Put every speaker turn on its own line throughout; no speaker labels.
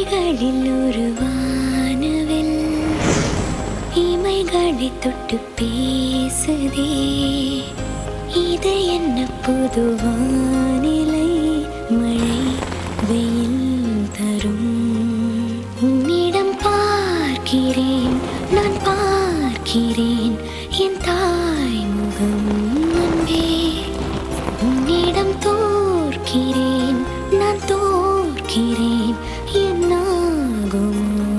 விழிகளில் ஒரு வானவில் இமைகளை தொட்டு பேசுதே. இது என்ன புது வானிலை? மழை வெயில் தரும். உன்னிடம் பார்க்கிறேன், நான் பார்க்கிறேன் என் தாய் முகம் அன்பே. உன்னிடம் தோற்கிறேன், நான் தோற்கிறேன் என்னாகுமோ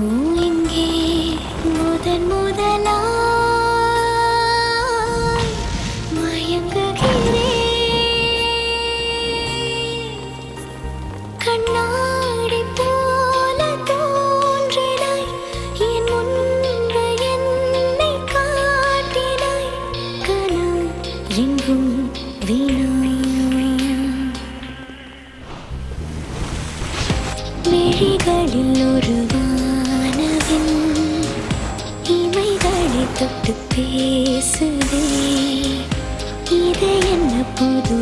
இங்கே. முதன் முதலாய் மயங்குகிறேன். கண்ணாடி போல தோன்றினாய், என் முன்பு என்னை காட்டினாய். கனவு எங்கும் வீணா. விழிகளில் ஒரு வானவில் இமைகளை தொட்டு பேசுதே. இது என்ன புது